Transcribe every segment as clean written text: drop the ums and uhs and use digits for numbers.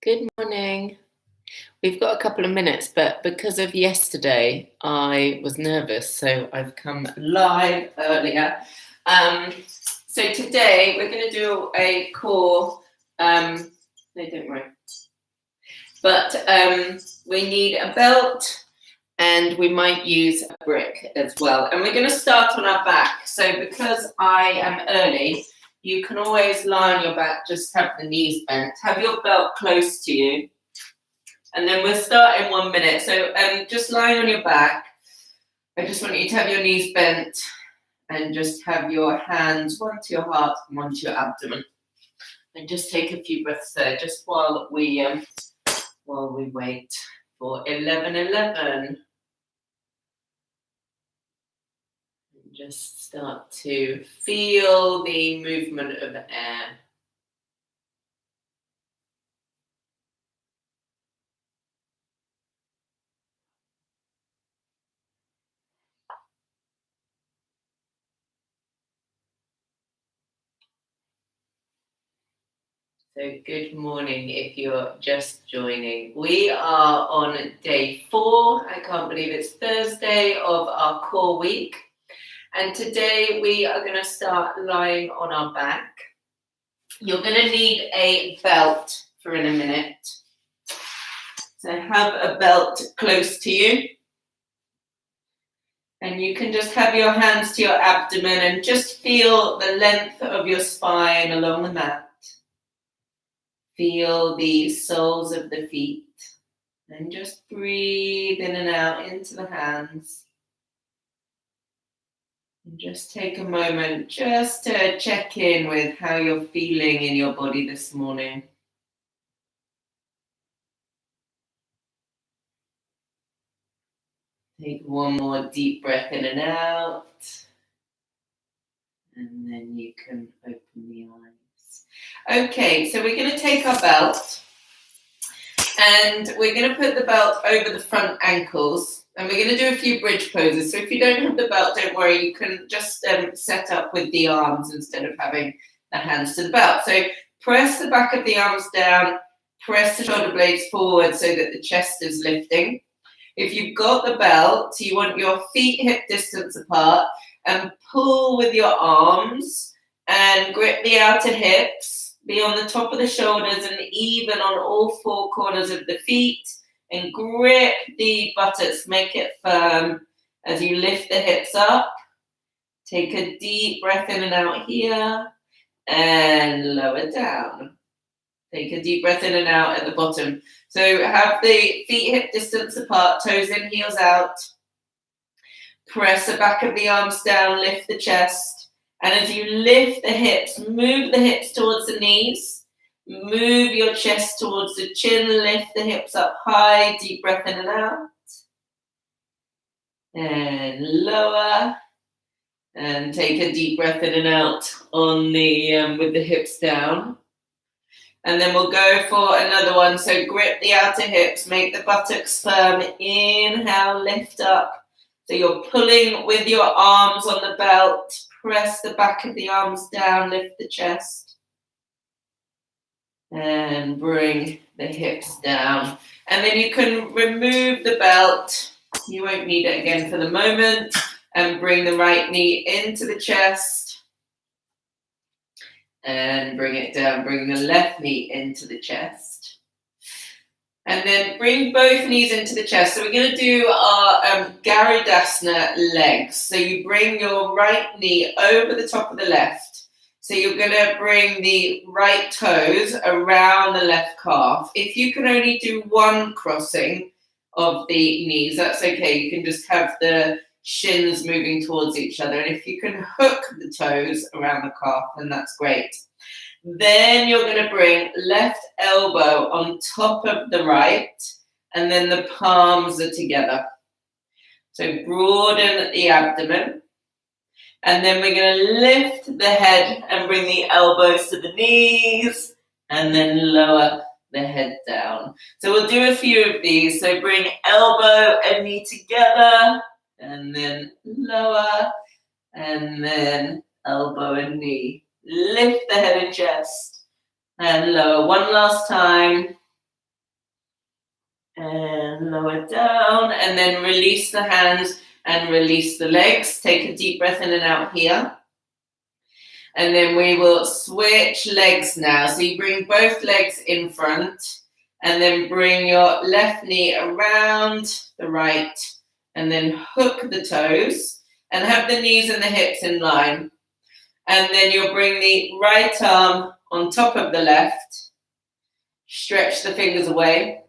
Good morning. We've got a couple of minutes, but because of yesterday, I was nervous, so I've come live earlier. So today we're going to do a core. No, don't worry. But we need a belt, and we might use a brick as well. And we're going to start on our back. So because I am early, you can always lie on your back, just have the knees bent. Have your belt close to you. And then we'll start in 1 minute. So just lying on your back, I just want you to have your knees bent and just have your hands, one to your heart and one to your abdomen. And just take a few breaths there, just while we wait for 11:11. Just start to feel the movement of the air. So good morning if you're just joining. We are on day 4. I can't believe it's Thursday of our core week. And today we are going to start lying on our back. You're going to need a belt for in a minute. So have a belt close to you. And you can just have your hands to your abdomen and just feel the length of your spine along the mat. Feel the soles of the feet. And just breathe in and out into the hands. And just take a moment just to check in with how you're feeling in your body this morning. Take one more deep breath in and out. And then you can open the eyes. Okay, so we're going to take our belt. And we're going to put the belt over the front ankles. And we're going to do a few bridge poses. So if you don't have the belt, don't worry. You can just set up with the arms instead of having the hands to the belt. So press the back of the arms down. Press the shoulder blades forward so that the chest is lifting. If you've got the belt, you want your feet hip distance apart and pull with your arms and grip the outer hips. Be on the top of the shoulders and even on all 4 corners of the feet. And grip the buttocks, make it firm as you lift the hips up. Take a deep breath in and out here and lower down. Take a deep breath in and out at the bottom. So have the feet hip distance apart, toes in, heels out. Press the back of the arms down, lift the chest. And as you lift the hips, move the hips towards the knees. Move your chest towards the chin, lift the hips up high, deep breath in and out. And lower. And take a deep breath in and out on the with the hips down. And then we'll go for another one. So grip the outer hips, make the buttocks firm. Inhale, lift up. So you're pulling with your arms on the belt. Press the back of the arms down, lift the chest. And bring the hips down. And then you can remove the belt. You won't need it again for the moment. And bring the right knee into the chest. And bring it down. Bring the left knee into the chest. And then bring both knees into the chest. So we're going to do our Garudasana legs. So you bring your right knee over the top of the left. So you're going to bring the right toes around the left calf. If you can only do one crossing of the knees, that's okay. You can just have the shins moving towards each other. And if you can hook the toes around the calf, then that's great. Then you're going to bring left elbow on top of the right, and then the palms are together. So broaden the abdomen. And then we're going to lift the head and bring the elbows to the knees, and then lower the head down. So we'll do a few of these. So bring elbow and knee together, and then lower, and then elbow and knee. Lift the head and chest, and lower. One last time. And lower down, and then release the hands and release the legs. Take a deep breath in and out here. And then we will switch legs now. So you bring both legs in front, and then bring your left knee around the right, and then hook the toes, and have the knees and the hips in line. And then you'll bring the right arm on top of the left, stretch the fingers away,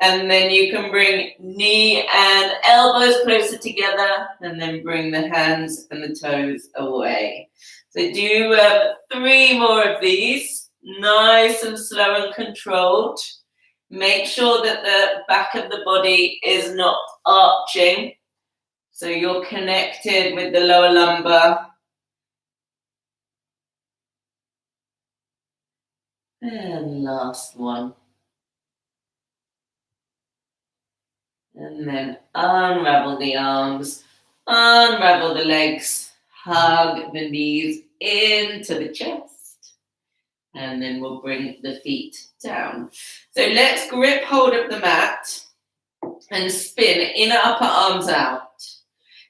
and then you can bring knee and elbows closer together, and then bring the hands and the toes away. So do 3 more of these, nice and slow and controlled. Make sure that the back of the body is not arching, so you're connected with the lower lumbar. And last one. And then unravel the arms, unravel the legs, hug the knees into the chest. And then we'll bring the feet down. So let's grip hold of the mat and spin inner upper arms out.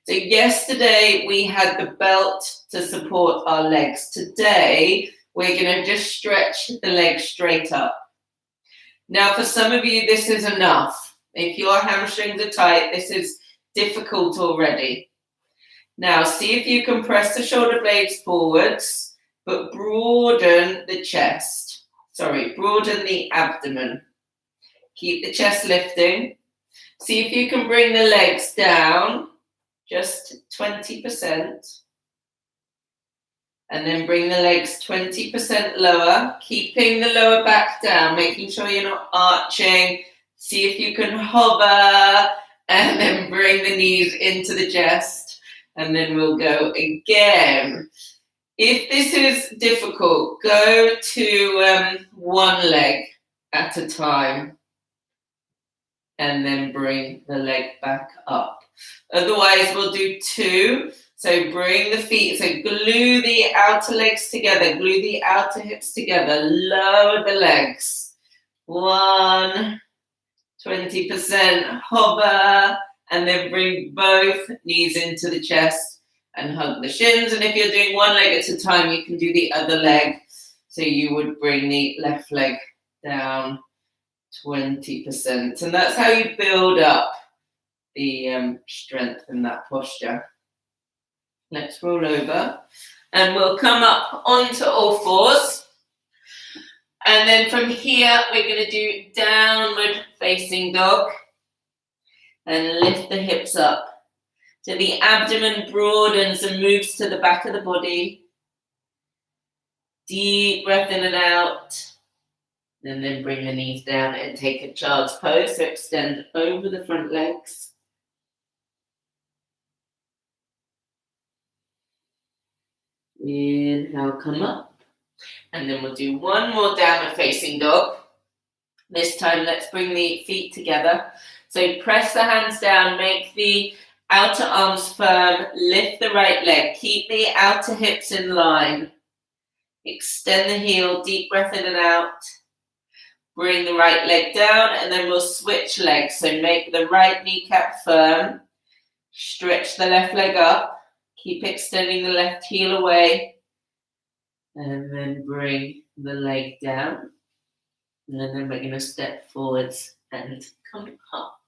So yesterday we had the belt to support our legs. Today we're going to just stretch the legs straight up. Now for some of you this is enough. If your hamstrings are tight, this is difficult already. Now see if you can press the shoulder blades forwards, but broaden the chest. Broaden the abdomen. Keep the chest lifting. See if you can bring the legs down, just 20%. And then bring the legs 20% lower, keeping the lower back down, making sure you're not arching. See if you can hover, and then bring the knees into the chest. And then we'll go again. If this is difficult, go to 1 leg at a time. And then bring the leg back up. Otherwise, we'll do 2. So bring the feet, so glue the outer legs together, glue the outer hips together, lower the legs. 1, 20%, hover, and then bring both knees into the chest and hug the shins. And if you're doing 1 leg at a time, you can do the other leg. So you would bring the left leg down 20%. And that's how you build up the strength in that posture. Let's roll over and we'll come up onto all fours. And then from here, we're going to do downward facing dog and lift the hips up. So the abdomen broadens and moves to the back of the body. Deep breath in and out. And then bring the knees down and take a child's pose. So extend over the front legs. Inhale, come up. And then we'll do 1 more downward facing dog. This time, let's bring the feet together. So press the hands down, make the outer arms firm, lift the right leg, keep the outer hips in line. Extend the heel, deep breath in and out. Bring the right leg down, and then we'll switch legs. So make the right kneecap firm. Stretch the left leg up. Keep extending the left heel away. And then bring the leg down. And then we're going to step forwards and come up.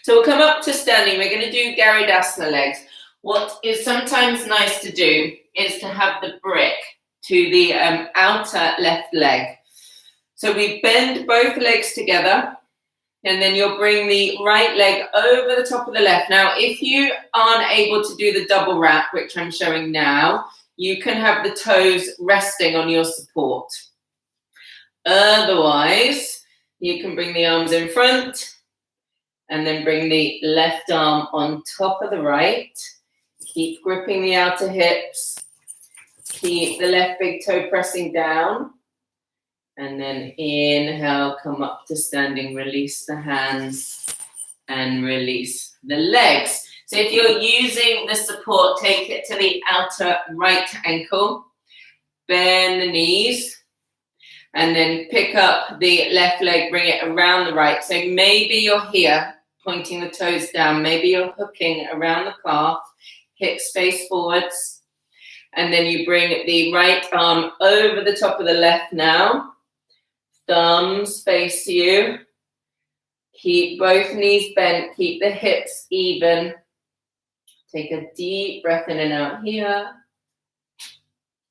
So we'll come up to standing. We're going to do Garudasana legs. What is sometimes nice to do is to have the brick to the outer left leg. So we bend both legs together, and then you'll bring the right leg over the top of the left. Now, if you aren't able to do the double wrap, which I'm showing now, you can have the toes resting on your support. Otherwise, you can bring the arms in front, and then bring the left arm on top of the right. Keep gripping the outer hips. Keep the left big toe pressing down. And then inhale, come up to standing, release the hands and release the legs. So if you're using the support, take it to the outer right ankle. Bend the knees. And then pick up the left leg, bring it around the right. So maybe you're here, pointing the toes down. Maybe you're hooking around the calf, hips face forwards. And then you bring the right arm over the top of the left now. Thumbs face you. Keep both knees bent. Keep the hips even. Take a deep breath in and out here.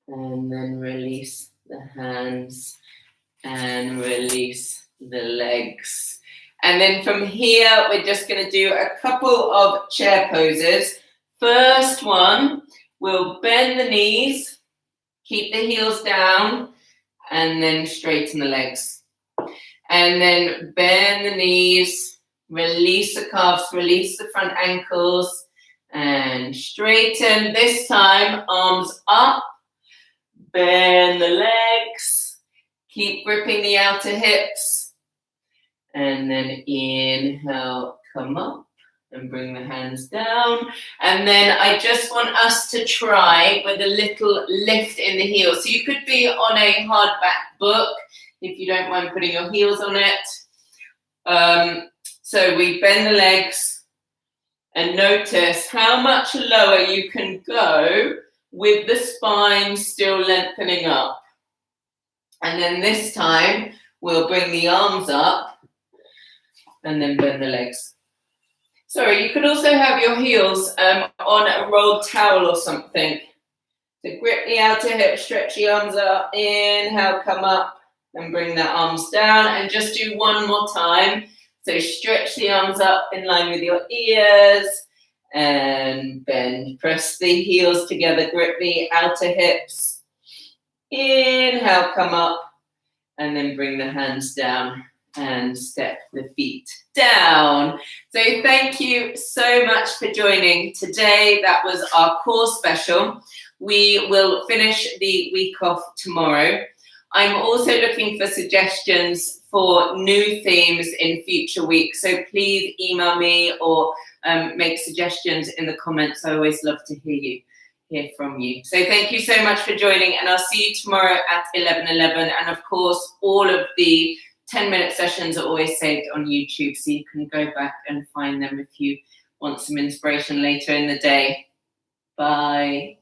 And then release the hands and release the legs. And then from here, we're just going to do a couple of chair poses. First one, we'll bend the knees, keep the heels down, and then straighten the legs. And then bend the knees, release the calves, release the front ankles, and straighten. This time, arms up, bend the legs, keep gripping the outer hips, and then inhale, come up and bring the hands down. And then I just want us to try with a little lift in the heels. So you could be on a hardback book if you don't mind putting your heels on it. So we bend the legs and notice how much lower you can go with the spine still lengthening up. And then this time, we'll bring the arms up and then bend the legs. Sorry, you could also have your heels on a rolled towel or something. So grip the outer hip, stretch the arms up, inhale, come up and bring the arms down. And just do one more time. So stretch the arms up in line with your ears and bend. Press the heels together, grip the outer hips. Inhale, come up and then bring the hands down and step the feet down. So thank you so much for joining today. That was our core special. We will finish the week off tomorrow. I'm also looking for suggestions for new themes in future weeks. So please email me or make suggestions in the comments. I always love to hear from you. So thank you so much for joining, and I'll see you tomorrow at 11:11. And of course, all of the 10-minute sessions are always saved on YouTube, so you can go back and find them if you want some inspiration later in the day. Bye.